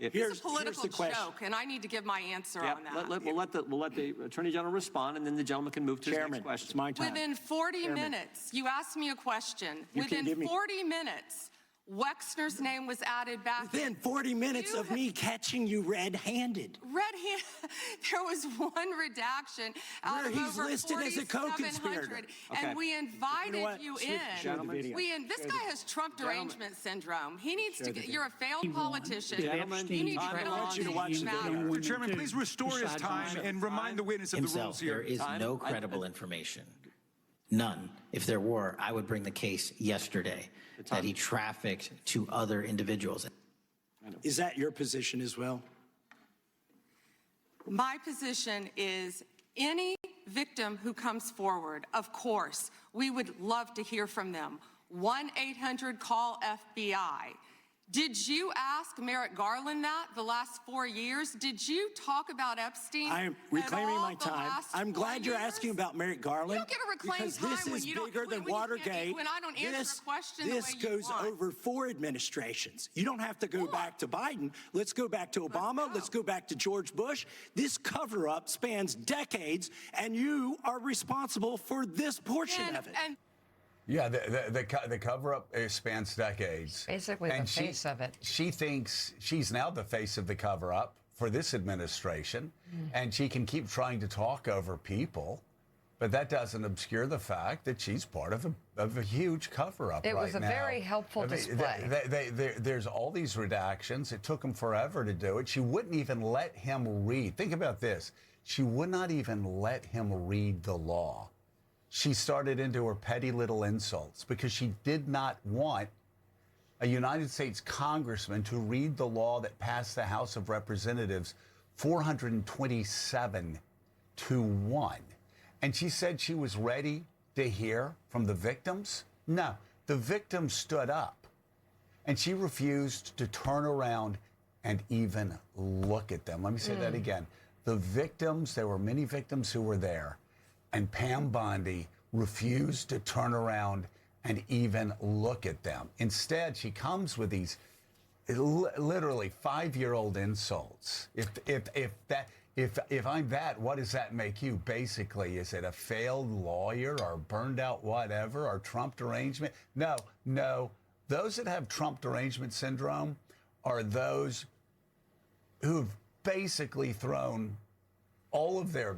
It's a political joke, and I need to give my answer on that. We'll let the Attorney General respond, and then the gentleman can move to his next question. It's my time. Within 40 minutes, you asked me a question. Within 40 minutes, Wexner's name was added back. Within 40 minutes of me catching you red-handed. Red-handed. There was one redaction out of over listed as a co-conspirator. And we invited you in. This guy has Trump derangement syndrome. He needs to get, you're a failed politician. You need to get on to watch this matter. Mr. Chairman, please restore his time and remind the witness of the rules here. There is no credible information. None. If there were, I would bring the case yesterday that he trafficked to other individuals. Is that your position as well? My position is any victim who comes forward, of course, we would love to hear from them. 1-800-CALL-FBI. Did you ask Merrick Garland that the last 4 years? Did you talk about Epstein? I am reclaiming my time. I'm glad you're asking about Merrick Garland. You don't get to reclaim time this is bigger than Watergate. When I don't answer a question the way This goes over 4 administrations. You don't have to go back to Biden. Let's go back to Obama. Let's go back to George Bush. This cover-up spans decades, and you are responsible for this portion of it. Yeah, the cover-up spans decades. Basically the face of it. She thinks she's now the face of the cover-up for this administration, and she can keep trying to talk over people, but that doesn't obscure the fact that she's part of a huge cover-up right now. It was a very helpful display. There's all these redactions. It took them forever to do it. She wouldn't even let him read. Think about this. She would not even let him read the law. She started into her petty little insults because she did not want a United States congressman to read the law that passed the House of Representatives 427-1. And she said she was ready to hear from the victims. No, the victims stood up, and she refused to turn around and even look at them. Let me say that again. The victims, there were many victims who were there, and Pam Bondi refused to turn around and even look at them. Instead, she comes with these literally 5-year-old insults. If I'm that, what does that make you? Basically, is it a failed lawyer or burned out whatever or Trump derangement? No. Those that have Trump derangement syndrome are those who've basically thrown all of their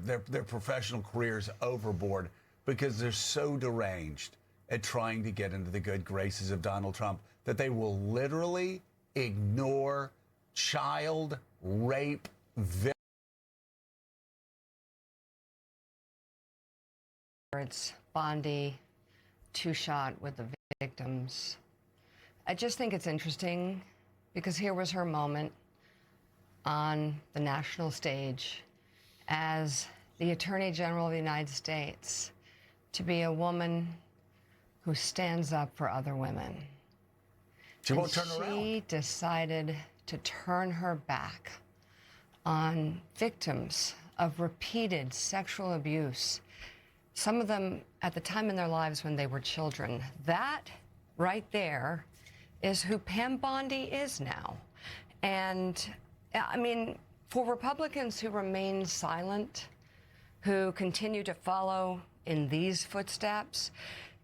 professional careers overboard because they're so deranged at trying to get into the good graces of Donald Trump that they will literally ignore child rape victims. It's Bondi, two-shot with the victims. I just think it's interesting because here was her moment on the national stage as the Attorney General of the United States, to be a woman who stands up for other women. She won't turn around. She decided to turn her back on victims of repeated sexual abuse, some of them at the time in their lives when they were children. That right there is who Pam Bondi is now. And I mean, for Republicans who remain silent, who continue to follow in these footsteps,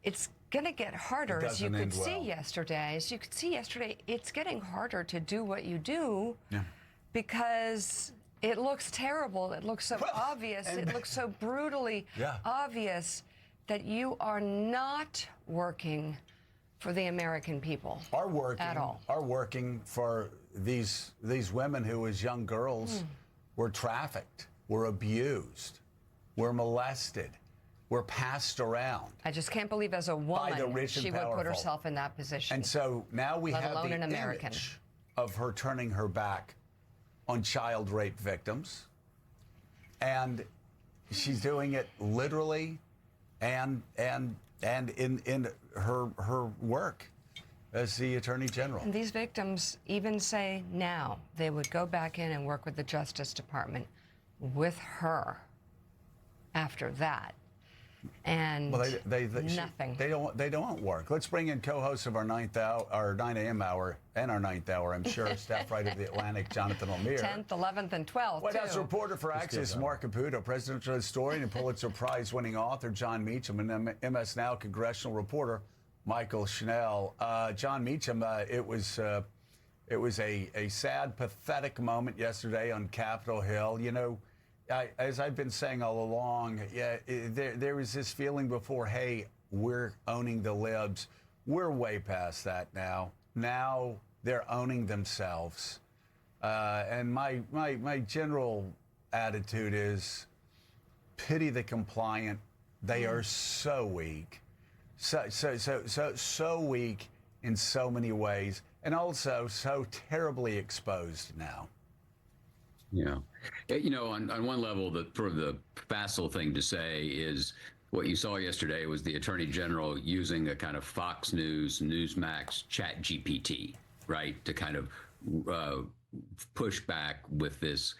it's going to get harder, as you could see yesterday. As you could see yesterday, it's getting harder to do what you do because it looks terrible. It looks so obvious. It looks so brutally obvious that you are not working for the American people at all. Are working for these women who, as young girls, were trafficked, were abused, were molested, were passed around. I just can't believe as a woman she would put herself in that position. And so now we have the image of her turning her back on child rape victims. And she's doing it literally and in her work as the Attorney General. And these victims even say now they would go back in and work with the Justice Department with her after that. And Well, nothing. They don't work. Let's bring in co-hosts of our 9 a.m. hour and our 9th hour, I'm sure, staff writer of The Atlantic, Jonathan Lemire. 10th, 11th, and 12th, White House reporter for Axios, Mark Caputo, presidential historian and Pulitzer Prize-winning author John Meacham, and MS Now congressional reporter Michael Schnell. John Meacham, it was a sad, pathetic moment yesterday on Capitol Hill. You know, as I've been saying all along, there was this feeling before, hey, we're owning the libs. We're way past that now. Now they're owning themselves. And my general attitude is pity the compliant. They are so weak. So weak in so many ways, and also so terribly exposed now. Yeah. You know, on one level, the facile thing to say is what you saw yesterday was the Attorney General using a kind of Fox News, Newsmax, Chat GPT, right, to kind of push back with this,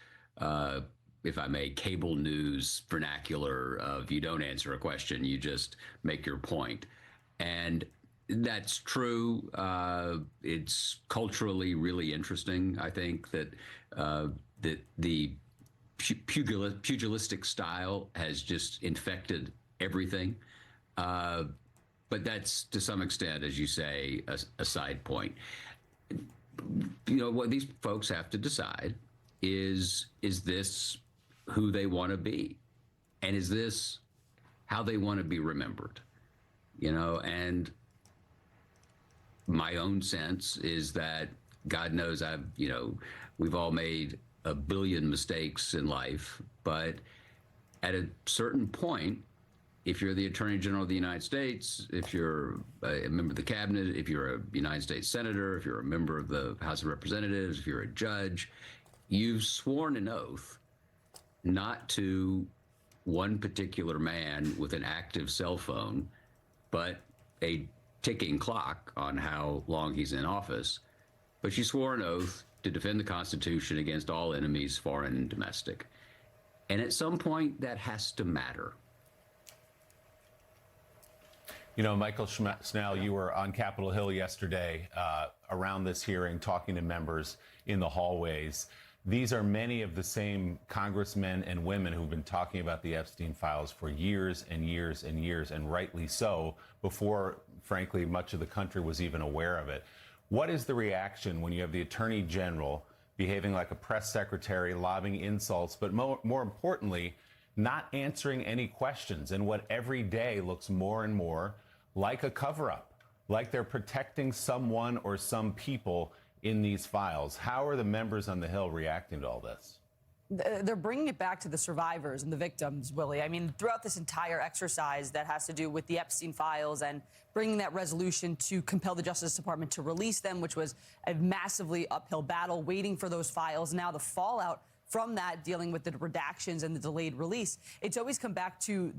if I may, cable news vernacular of you don't answer a question, you just make your point. And that's true. It's culturally really interesting, I think, that the pugilistic style has just infected everything. But that's, to some extent, as you say, a side point. You know, what these folks have to decide is this who they want to be? And is this how they want to be remembered? You know, and my own sense is that God knows we've all made a billion mistakes in life, but at a certain point, if you're the Attorney General of the United States, if you're a member of the cabinet, if you're a United States senator, if you're a member of the House of Representatives, if you're a judge, you've sworn an oath not to one particular man with an active cell phone, but a ticking clock on how long he's in office. But you swore an oath to defend the Constitution against all enemies, foreign and domestic. And at some point, that has to matter. You know, Michael Schnell, you were on Capitol Hill yesterday around this hearing, talking to members in the hallways. These are many of the same congressmen and women who've been talking about the Epstein files for years and years and years, and rightly so, before, frankly, much of the country was even aware of it. What is the reaction when you have the Attorney General behaving like a press secretary, lobbing insults, but more importantly, not answering any questions, and what every day looks more and more like a cover-up, like they're protecting someone or some people in these files? How are the members on the Hill reacting to all this? They're bringing it back to the survivors and the victims, Willie. I mean, throughout this entire exercise that has to do with the Epstein files and bringing that resolution to compel the Justice Department to release them, which was a massively uphill battle, waiting for those files. Now the fallout from that, dealing with the redactions and the delayed release, it's always come back to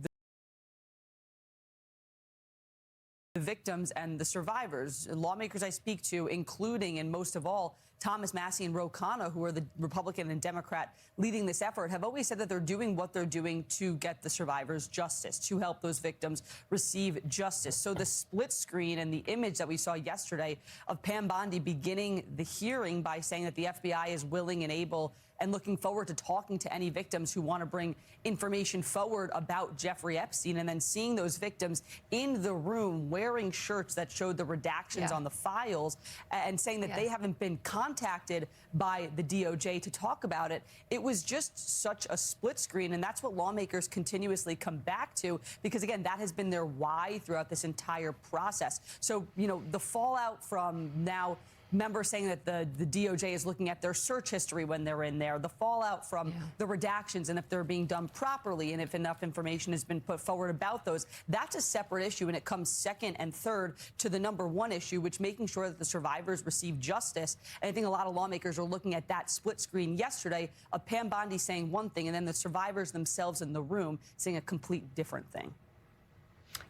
the victims and the survivors. Lawmakers I speak to, including and most of all, Thomas Massie and Ro Khanna, who are the Republican and Democrat leading this effort, have always said that they're doing what they're doing to get the survivors justice, to help those victims receive justice. So the split screen and the image that we saw yesterday of Pam Bondi beginning the hearing by saying that the FBI is willing and able and looking forward to talking to any victims who want to bring information forward about Jeffrey Epstein, and then seeing those victims in the room wearing shirts that showed the redactions on the files and saying that they haven't been contacted by the DOJ to talk about it. It was just such a split screen, and that's what lawmakers continuously come back to, because, again, that has been their why throughout this entire process. So, you know, the fallout from now members saying that the DOJ is looking at their search history when they're in there, the fallout from the redactions and if they're being done properly and if enough information has been put forward about those, that's a separate issue, and it comes second and third to the number one issue, which making sure that the survivors receive justice. And I think a lot of lawmakers are looking at that split screen yesterday of Pam Bondi saying one thing and then the survivors themselves in the room saying a complete different thing.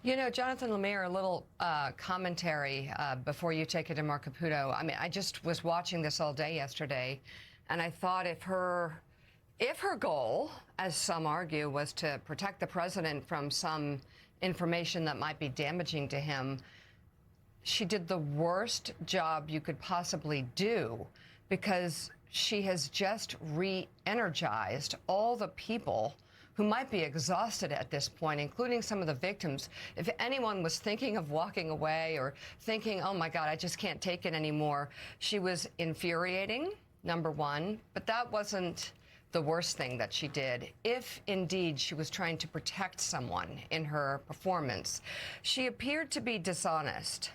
You know, Jonathan Lemire, a little commentary before you take it to Mark Caputo. I mean, I just was watching this all day yesterday, and I thought if her goal, as some argue, was to protect the president from some information that might be damaging to him, she did the worst job you could possibly do, because she has just re-energized all the people who might be exhausted at this point, including some of the victims. If anyone was thinking of walking away or thinking, oh my God, I just can't take it anymore, she was infuriating, number one, but that wasn't the worst thing that she did. If indeed she was trying to protect someone in her performance, she appeared to be dishonest.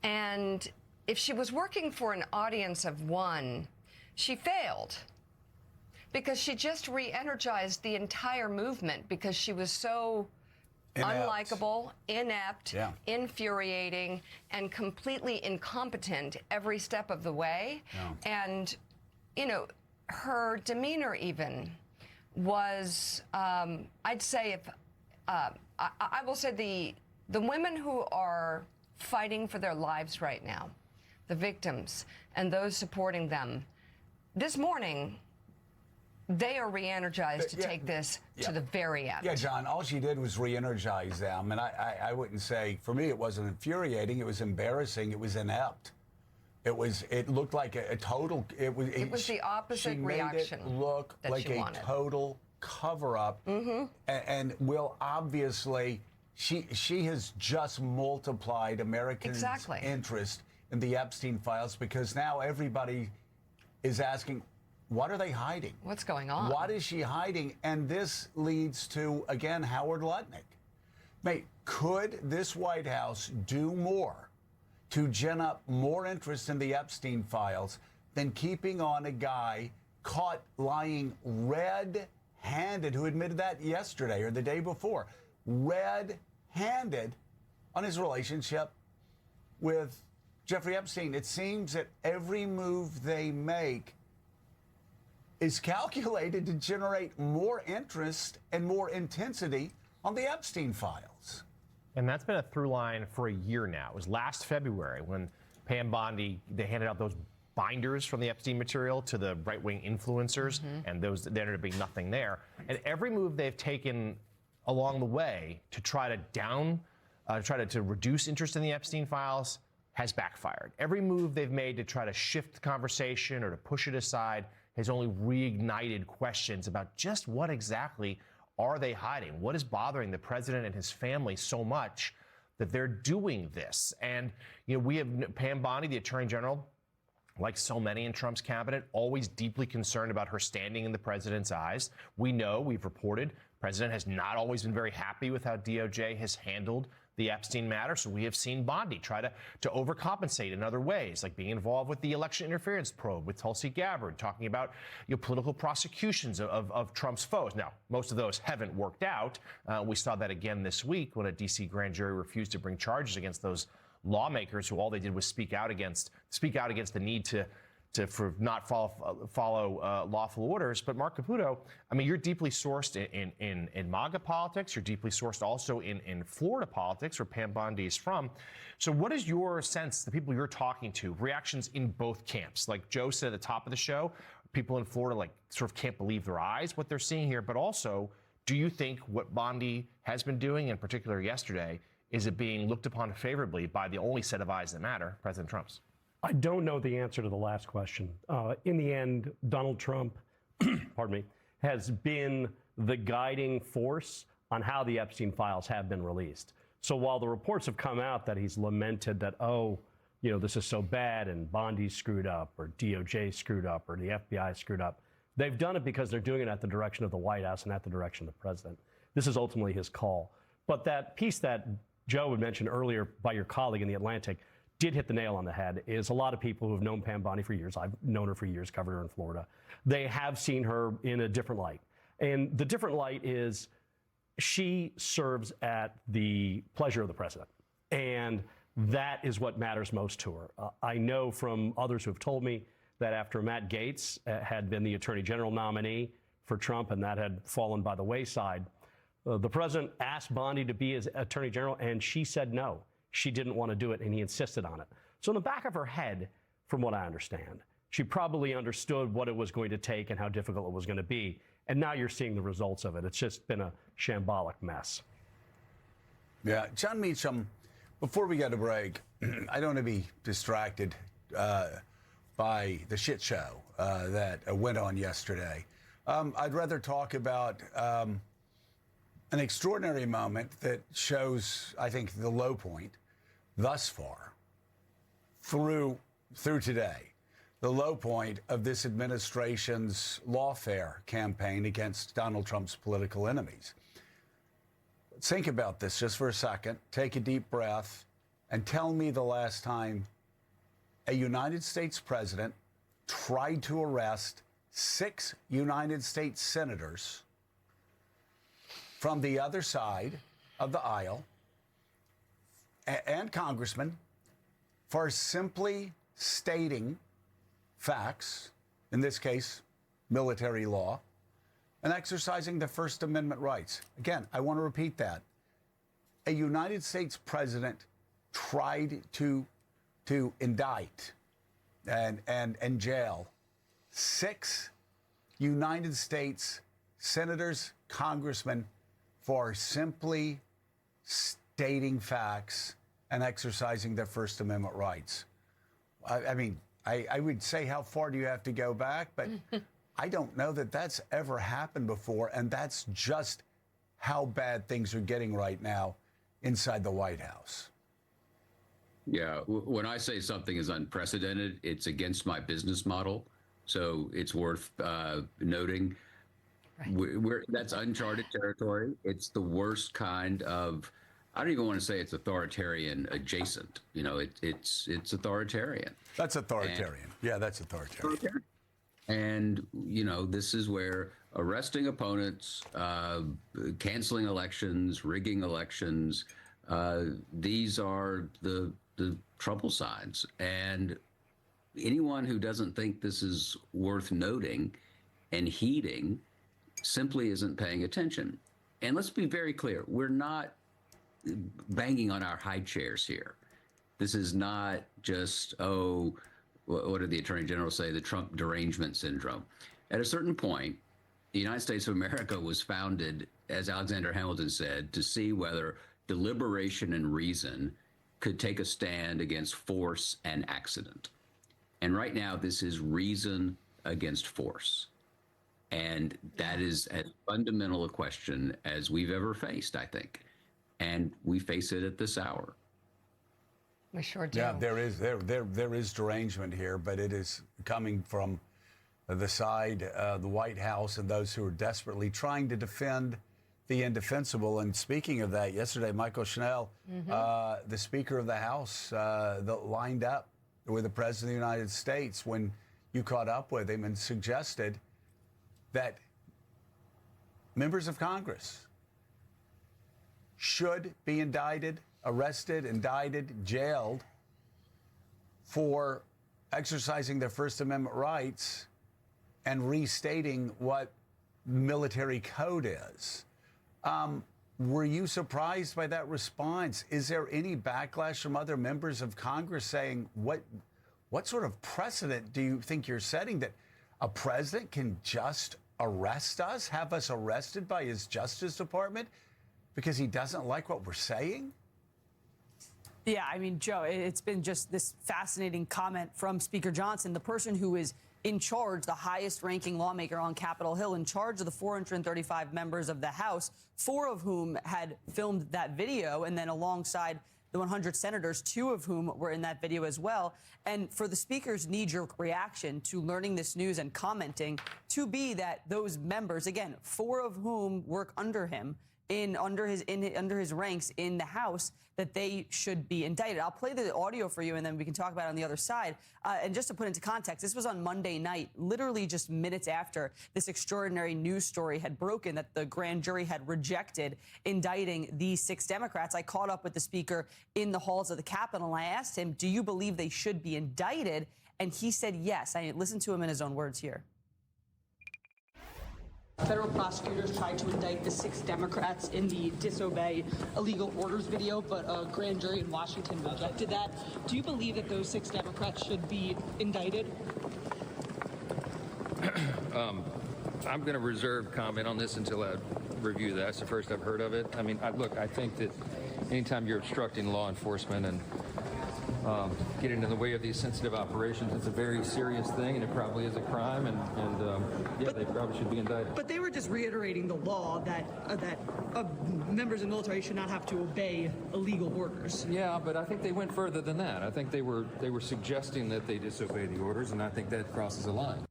And if she was working for an audience of one, she failed, because she just re-energized the entire movement, because she was so unlikable, inept, infuriating, and completely incompetent every step of the way. And, you know, her demeanor even was, I'd say, if I will say the women who are fighting for their lives right now, the victims and those supporting them, this morning, they are re-energized to take this to the very end. Yeah, John, all she did was re-energize them. And I wouldn't say, for me, it wasn't infuriating. It was embarrassing. It was inept. It looked like a total, it was the opposite reaction. She made it look like a total cover-up. And Will, obviously, she has just multiplied Americans' interest in the Epstein files, because now everybody is asking, what are they hiding? What's going on? What is she hiding? And this leads to, again, Howard Lutnick. Mate, could this White House do more to gin up more interest in the Epstein files than keeping on a guy caught lying red-handed, who admitted that yesterday or the day before, red-handed on his relationship with Jeffrey Epstein? It seems that every move they make is calculated to generate more interest and more intensity on the Epstein files. And that's been a through line for a year now. It was last February when Pam Bondi, they handed out those binders from the Epstein material to the right-wing influencers, and there ended up being nothing there. And every move they've taken along the way to try to reduce interest in the Epstein files has backfired. Every move they've made to try to shift the conversation or to push it aside has only reignited questions about just what exactly are they hiding? What is bothering the president and his family so much that they're doing this? And, you know, we have Pam Bondi, the Attorney General, like so many in Trump's cabinet, always deeply concerned about her standing in the president's eyes. We know, we've reported, the president has not always been very happy with how DOJ has handled the Epstein matter. So we have seen Bondi try to overcompensate in other ways, like being involved with the election interference probe with Tulsi Gabbard, talking about political prosecutions of Trump's foes. Now, most of those haven't worked out. We saw that again this week when a D.C. grand jury refused to bring charges against those lawmakers who all they did was speak out against the need to not follow lawful orders. But Mark Caputo, I mean, you're deeply sourced in MAGA politics. You're deeply sourced also in Florida politics, where Pam Bondi is from. So what is your sense, the people you're talking to, reactions in both camps? Like Joe said at the top of the show, people in Florida like sort of can't believe their eyes what they're seeing here. But also, do you think what Bondi has been doing, in particular yesterday, is it being looked upon favorably by the only set of eyes that matter, President Trump's? I don't know the answer to the last question. In the end, Donald Trump, pardon me, has been the guiding force on how the Epstein files have been released. So while the reports have come out that he's lamented that, oh, you know, this is so bad and Bondi screwed up or DOJ screwed up or the FBI screwed up, they've done it because they're doing it at the direction of the White House and at the direction of the president. This is ultimately his call. But that piece that Joe had mentioned earlier by your colleague in The Atlantic did hit the nail on the head. Is a lot of people who have known Pam Bondi for years, I've known her for years, covered her in Florida, they have seen her in a different light. And the different light is she serves at the pleasure of the president. And that is what matters most to her. I know from others who have told me that after Matt Gaetz had been the Attorney General nominee for Trump and that had fallen by the wayside, the president asked Bondi to be his Attorney General, and she said no. She didn't want to do it, and he insisted on it. So in the back of her head, from what I understand, she probably understood what it was going to take and how difficult it was going to be. And now you're seeing the results of it. It's just been a shambolic mess. Yeah, John Meacham, before we go to break, I don't want to be distracted by the shit show that went on yesterday. I'd rather talk about an extraordinary moment that shows, I think, the low point thus far through today. The low point of this administration's lawfare campaign against Donald Trump's political enemies. Think about this just for a second. Take a deep breath and tell me the last time a United States president tried to arrest 6 United States senators from the other side of the aisle and congressmen for simply stating facts, in this case, military law, and exercising the First Amendment rights. Again, I want to repeat that. A United States president tried to indict and jail 6 United States senators, congressmen for simply stating facts and exercising their First Amendment rights. I mean, I would say, how far do you have to go back? But I don't know that that's ever happened before, and that's just how bad things are getting right now inside the White House. Yeah, when I say something is unprecedented, it's against my business model. So it's worth noting. Right. That's uncharted territory. It's the worst kind of, I don't even want to say it's authoritarian adjacent. You know, it's authoritarian. That's authoritarian. That's authoritarian. And, you know, this is where arresting opponents, canceling elections, rigging elections, these are the trouble signs. And anyone who doesn't think this is worth noting and heeding simply isn't paying attention. And let's be very clear, we're not banging on our high chairs here. This is not just, what did the Attorney General say? The Trump derangement syndrome. At a certain point, the United States of America was founded, as Alexander Hamilton said, to see whether deliberation and reason could take a stand against force and accident. And right now, this is reason against force. And that is as fundamental a question as we've ever faced, I think. And we face it at this hour. We sure do. Yeah, there is derangement here, but it is coming from the side, the White House, and those who are desperately trying to defend the indefensible. And speaking of that, yesterday, Michael Schnell, the Speaker of the House, lined up with the President of the United States when you caught up with him and suggested that members of Congress should be indicted, arrested, indicted, jailed for exercising their First Amendment rights and restating what military code is. Were you surprised by that response? Is there any backlash from other members of Congress saying, what sort of precedent do you think you're setting that a president can just arrest us, have us arrested by his Justice Department because he doesn't like what we're saying? Yeah, I mean, Joe, it's been just this fascinating comment from Speaker Johnson, the person who is in charge, the highest ranking lawmaker on Capitol Hill, in charge of the 435 members of the House, 4 of whom had filmed that video, and then alongside the 100 senators, 2 of whom were in that video as well. And for the Speaker's knee-jerk reaction to learning this news and commenting to be that those members, again, 4 of whom work under him, under his ranks in the House, that they should be indicted. I'll play the audio for you, and then we can talk about it on the other side. And just to put into context, this was on Monday night, literally just minutes after this extraordinary news story had broken that the grand jury had rejected indicting these 6 Democrats. I caught up with the Speaker in the halls of the Capitol, and I asked him, do you believe they should be indicted? And he said yes. I listened to him in his own words here. Federal prosecutors tried to indict the 6 Democrats in the disobey illegal orders video, but a grand jury in Washington rejected that. Do you believe that those 6 Democrats should be indicted? I'm going to reserve comment on this until I review that. That's the first I've heard of it. I mean, look, I think that anytime you're obstructing law enforcement and getting in the way of these sensitive operations, it's a very serious thing, and it probably is a crime, and they probably should be indicted. But they were just reiterating the law that members of the military should not have to obey illegal orders. Yeah, but I think they went further than that. I think they were suggesting that they disobey the orders, and I think that crosses a line.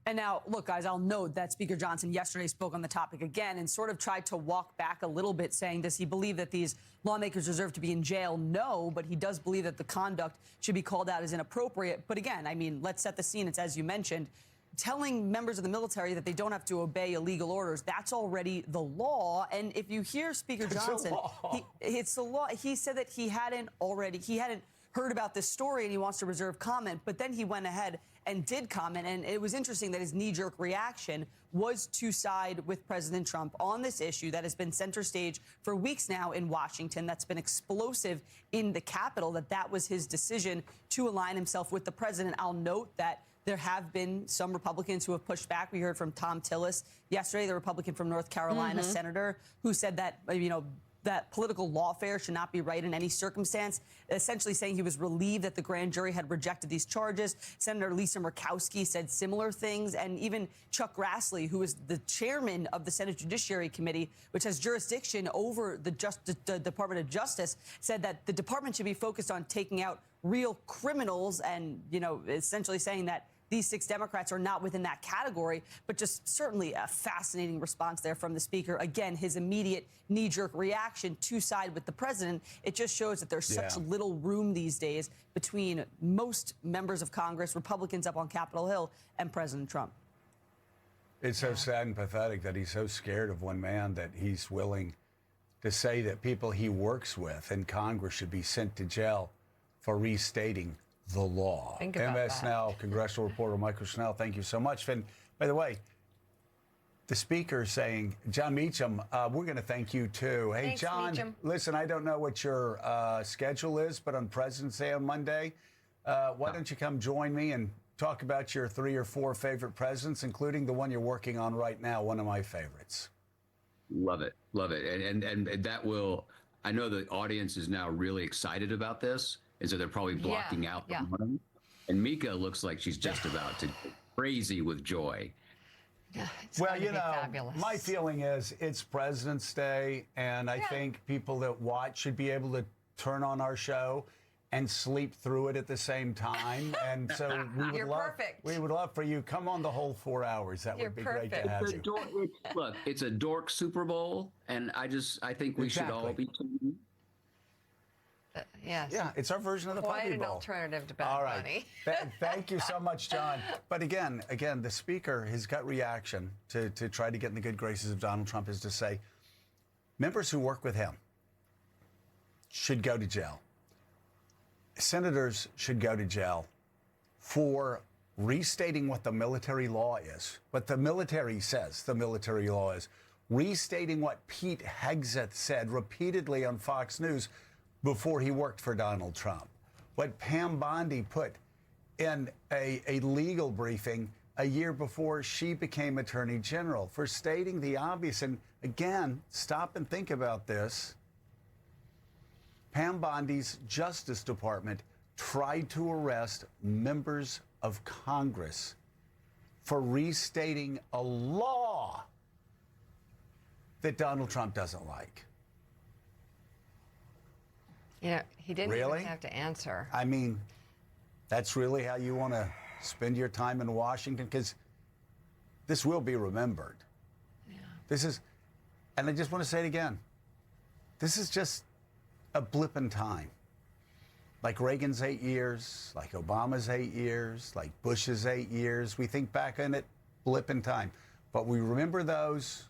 And now, look, guys, I'll note that Speaker Johnson yesterday spoke on the topic again and sort of tried to walk back a little bit, saying, does he believe that these lawmakers deserve to be in jail? No, but he does believe that the conduct should be called out as inappropriate. But again, I mean, let's set the scene. It's as you mentioned, telling members of the military that they don't have to obey illegal orders. That's already the law. And if you hear Speaker Johnson, it's the law. He said that he hadn't heard about this story and he wants to reserve comment, but then he went ahead and did comment, and it was interesting that his knee-jerk reaction was to side with President Trump on this issue that has been center stage for weeks now in Washington, that's been explosive in the Capitol, that was his decision to align himself with the president. I'll note that there have been some Republicans who have pushed back. We heard from Tom Tillis yesterday, the Republican from North Carolina, senator, who said that, that political lawfare should not be right in any circumstance, essentially saying he was relieved that the grand jury had rejected these charges. Senator Lisa Murkowski said similar things, and even Chuck Grassley, who is the chairman of the Senate Judiciary Committee, which has jurisdiction over the Department of Justice, said that the department should be focused on taking out real criminals and, essentially saying that these 6 Democrats are not within that category, but just certainly a fascinating response there from the speaker. Again, his immediate knee-jerk reaction to side with the president. It just shows that there's such little room these days between most members of Congress, Republicans up on Capitol Hill, and President Trump. It's so sad and pathetic that he's so scared of one man that he's willing to say that people he works with in Congress should be sent to jail for restating the law. Think about MS Snell, congressional reporter Michael Snell, thank you so much. And by the way, the speaker is saying, John Meacham, we're going to thank you too. Hey, Thanks, John, Meacham. listen, I don't know what your schedule is, but on President's Day on Monday, why don't you come join me and talk about your 3 or 4 favorite presidents, including the one you're working on right now, one of my favorites. Love it. Love it. And that will, I know the audience is now really excited about this. And so they're probably blocking out the morning. And Mika looks like she's just about to go crazy with joy. Well, my feeling is it's President's Day, and I think people that watch should be able to turn on our show and sleep through it at the same time. And so we would love for you come on the whole 4 hours. That would be great to have you. Look, it's a dork Super Bowl, and I think we should all be tuned. Yes. Yeah, it's our version of the Quite Puppy an Bowl. alternative to Bad All right. Bunny. Thank you so much, John. But again, the speaker, his gut reaction to try to get in the good graces of Donald Trump is to say members who work with him should go to jail. Senators should go to jail for restating what the military law is, what the military says the military law is, restating what Pete Hegseth said repeatedly on Fox News before he worked for Donald Trump, what Pam Bondi put in a legal briefing a year before she became Attorney General, for stating the obvious. And again, stop and think about this. Pam Bondi's Justice Department tried to arrest members of Congress for restating a law that Donald Trump doesn't like. He didn't even have to answer. I mean, that's really how you want to spend your time in Washington? Because this will be remembered. Yeah. This is, and I just want to say it again, this is just a blip in time. Like Reagan's 8 years, like Obama's 8 years, like Bush's 8 years. We think back on it, blip in time. But we remember those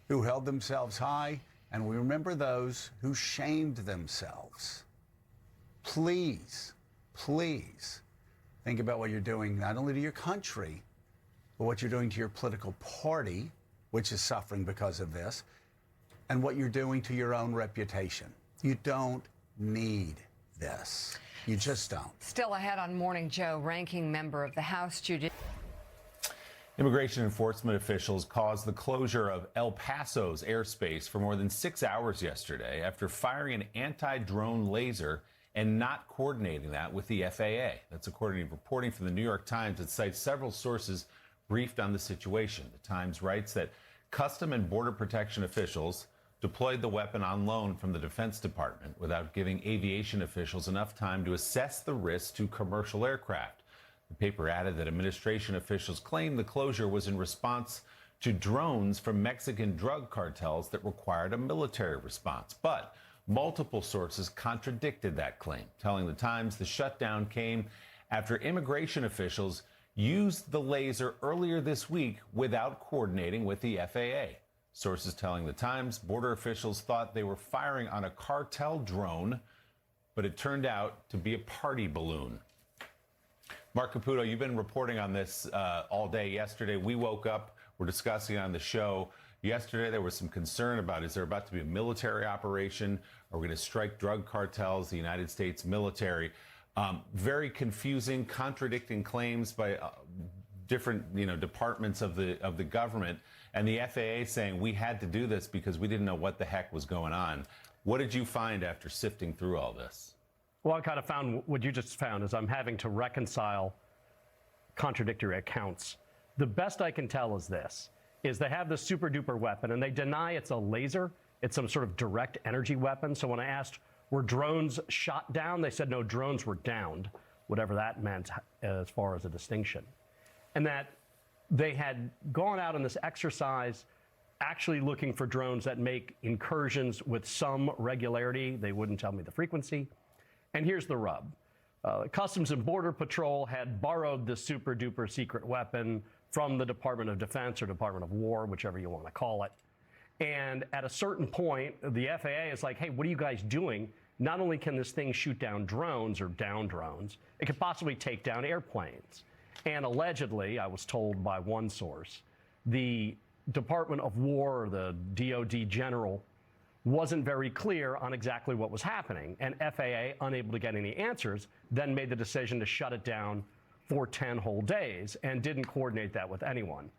who held themselves high, and we remember those who shamed themselves. Please, please think about what you're doing, not only to your country, but what you're doing to your political party, which is suffering because of this, and what you're doing to your own reputation. You don't need this. You just don't. Still ahead on Morning Joe, ranking member of the House Judiciary. Immigration enforcement officials caused the closure of El Paso's airspace for more than 6 hours yesterday after firing an anti-drone laser and not coordinating that with the FAA. That's according to reporting from the New York Times that cites several sources briefed on the situation. The Times writes that Custom and Border Protection officials deployed the weapon on loan from the Defense Department without giving aviation officials enough time to assess the risks to commercial aircraft. The paper added that administration officials claimed the closure was in response to drones from Mexican drug cartels that required a military response. But multiple sources contradicted that claim, telling the Times the shutdown came after immigration officials used the laser earlier this week without coordinating with the FAA. Sources telling the Times border officials thought they were firing on a cartel drone, but it turned out to be a party balloon. Mark Caputo, you've been reporting on this all day yesterday. We woke up, we're discussing it on the show. Yesterday, there was some concern about, is there about to be a military operation? Are we going to strike drug cartels, the United States military? Very confusing, contradicting claims by different departments of the government. And the FAA saying we had to do this because we didn't know what the heck was going on. What did you find after sifting through all this? Well, I kind of found what you just found is I'm having to reconcile contradictory accounts. The best I can tell is this, is they have this super duper weapon and they deny it's a laser. It's some sort of direct energy weapon. So when I asked, were drones shot down? They said, no, drones were downed, whatever that meant as far as a distinction. And that they had gone out on this exercise actually looking for drones that make incursions with some regularity. They wouldn't tell me the frequency. And here's the rub. Customs and Border Patrol had borrowed this super duper secret weapon from the Department of Defense or Department of War, whichever you want to call it. And at a certain point, the FAA is like, hey, what are you guys doing? Not only can this thing shoot down drones or down drones, it could possibly take down airplanes. And allegedly, I was told by one source, the Department of War or the DOD general wasn't very clear on exactly what was happening. And FAA, unable to get any answers, then made the decision to shut it down for 10 whole days and didn't coordinate that with anyone.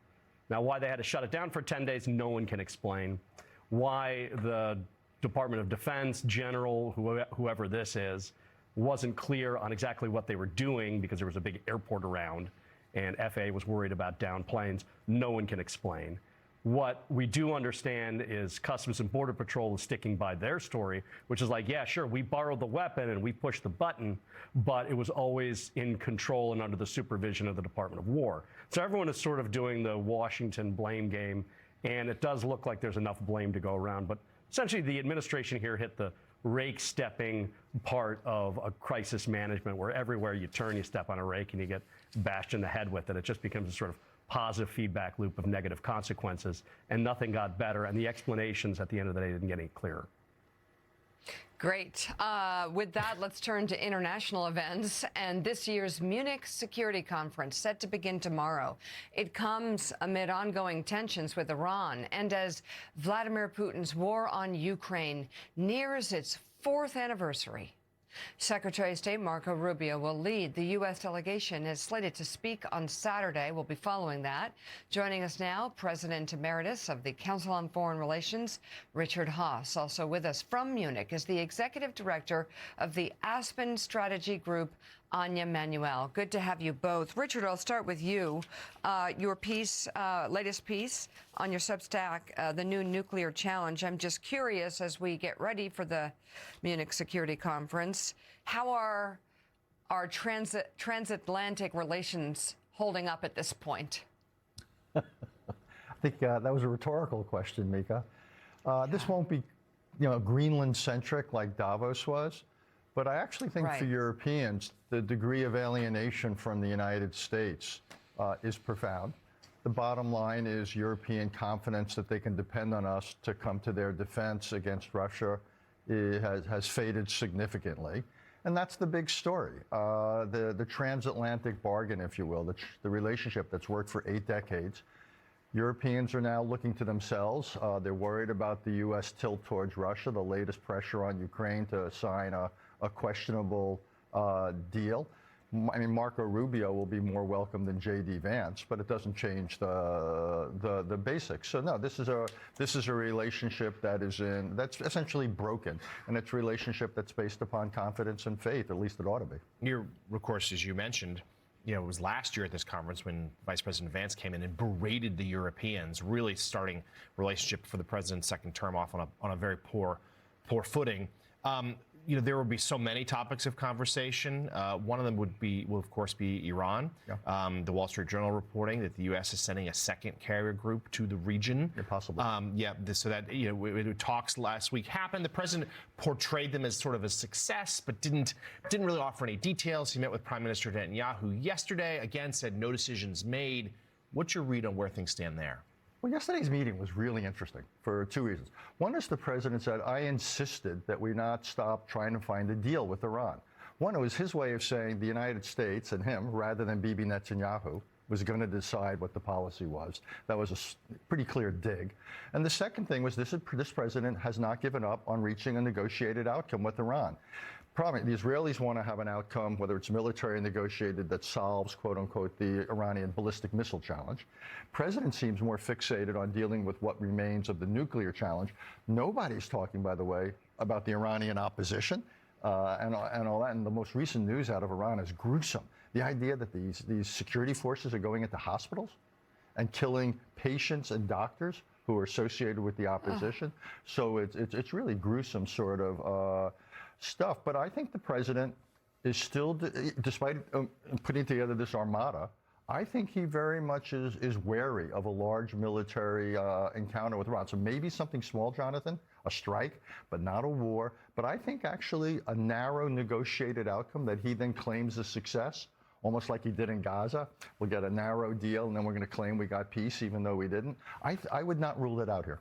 Now, why they had to shut it down for 10 days, no one can explain. Why the Department of Defense general, whoever this is, wasn't clear on exactly what they were doing because there was a big airport around and FAA was worried about downed planes, no one can explain. What we do understand is Customs and Border Patrol is sticking by their story, which is like, yeah, sure, we borrowed the weapon and we pushed the button, but it was always in control and under the supervision of the Department of War. So everyone is sort of doing the Washington blame game, and it does look like there's enough blame to go around. But essentially, the administration here hit the rake-stepping part of a crisis management, where everywhere you turn, you step on a rake and you get bashed in the head with it. It just becomes a sort of positive feedback loop of negative consequences, and nothing got better, and the explanations at the end of the day didn't get any clearer. Great. With that, let's turn to international events and this year's Munich Security Conference set to begin tomorrow. It comes amid ongoing tensions with Iran and as Vladimir Putin's war on Ukraine nears its 4th anniversary. Secretary of State Marco Rubio will lead the U.S. delegation is slated to speak on Saturday. We'll be following that. Joining us now, President Emeritus of the Council on Foreign Relations, Richard Haass. Also with us from Munich is the Executive Director of the Aspen Strategy Group, Anya Manuel. Good to have you both. Richard, I'll start with you. Your piece, latest piece on your Substack, the new nuclear challenge. I'm just curious, as we get ready for the Munich Security Conference, how are our transatlantic relations holding up at this point? I think that was a rhetorical question, Mika. This won't be, Greenland-centric like Davos was. But I actually think for Europeans, the degree of alienation from the United States is profound. The bottom line is European confidence that they can depend on us to come to their defense against Russia has faded significantly. And that's the big story. The transatlantic bargain, if you will, the relationship that's worked for 8 decades. Europeans are now looking to themselves. They're worried about the U.S. tilt towards Russia, the latest pressure on Ukraine to sign a questionable deal. I mean, Marco Rubio will be more welcome than J.D. Vance, but it doesn't change the basics. So no, this is a relationship that's essentially broken, and it's a relationship that's based upon confidence and faith. At least it ought to be. You're, of course, as you mentioned, it was last year at this conference when Vice President Vance came in and berated the Europeans, really starting relationship for the president's second term off on a very poor footing. There will be so many topics of conversation. One of them will of course be Iran. Yeah. The Wall Street Journal reporting that the U.S. is sending a second carrier group to the region. Yeah, possibly. So that talks last week happened. The president portrayed them as sort of a success, but didn't really offer any details. He met with Prime Minister Netanyahu yesterday. Again, said no decisions made. What's your read on where things stand there? Well, yesterday's meeting was really interesting for two reasons. One is the president said, I insisted that we not stop trying to find a deal with Iran. One, it was his way of saying the United States and him, rather than Bibi Netanyahu, was going to decide what the policy was. That was a pretty clear dig. And the second thing was this president has not given up on reaching a negotiated outcome with Iran. Problem, the Israelis want to have an outcome, whether it's military or negotiated, that solves, quote unquote, the Iranian ballistic missile challenge. President seems more fixated on dealing with what remains of the nuclear challenge. Nobody's talking, by the way, about the Iranian opposition and all that. And the most recent news out of Iran is gruesome. The idea that these security forces are going into hospitals and killing patients and doctors who are associated with the opposition. So it's really gruesome sort of stuff. But I think the president is still, despite putting together this armada, I think he very much is wary of a large military encounter with Iran. So maybe something small, Jonathan, a strike, but not a war. But I think actually a narrow negotiated outcome that he then claims a success, almost like he did in Gaza. We'll get a narrow deal, and then we're going to claim we got peace, even though we didn't. I would not rule it out here.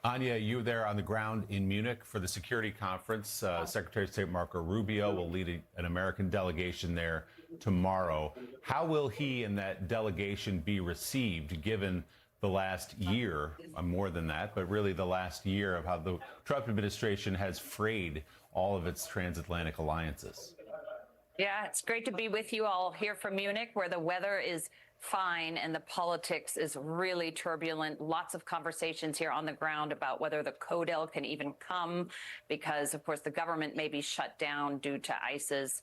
Anya, you were there on the ground in Munich for the security conference. Secretary of State Marco Rubio will lead an American delegation there tomorrow. How will he and that delegation be received, given the last year, more than that, but really the last year of how the Trump administration has frayed all of its transatlantic alliances? Yeah, it's great to be with you all here from Munich, where the weather is fine and the politics is really turbulent. Lots of conversations here on the ground about whether the CODEL can even come, because, of course, the government may be shut down due to ICE's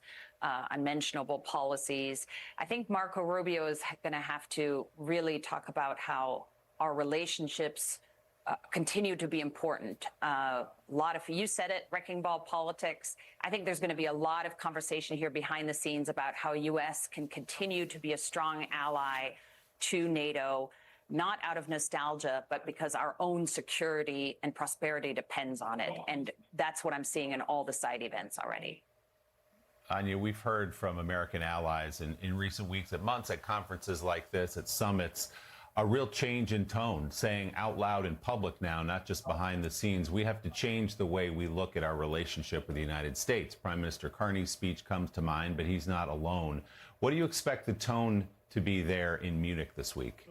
unmentionable policies. I think Marco Rubio is going to have to really talk about how our relationships continue to be important. You said it, wrecking ball politics. I think there's going to be a lot of conversation here behind the scenes about how U.S. can continue to be a strong ally to NATO, not out of nostalgia, but because our own security and prosperity depends on it. And that's what I'm seeing in all the side events already. Anya, we've heard from American allies in recent weeks and months at conferences like this, at summits, a real change in tone, saying out loud in public now, not just behind the scenes, we have to change the way we look at our relationship with the United States. Prime Minister Carney's speech comes to mind, but he's not alone. What do you expect the tone to be there in Munich this week?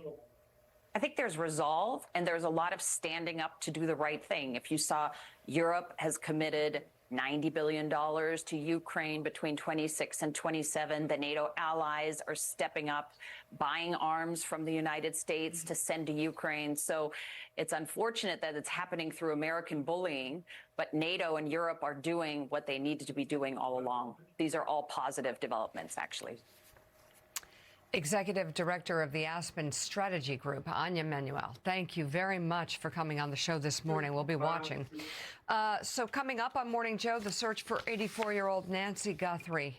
I think there's resolve, and there's a lot of standing up to do the right thing. If you saw, Europe has committed $90 billion to Ukraine between 26 and 27. The NATO allies are stepping up, buying arms from the United States to send to Ukraine. So it's unfortunate that it's happening through American bullying, but NATO and Europe are doing what they needed to be doing all along. These are all positive developments, actually. Executive Director of the Aspen Strategy Group, Anya Manuel, thank you very much for coming on the show this morning. We'll be watching. So coming up on Morning Joe, the search for 84-year-old Nancy Guthrie.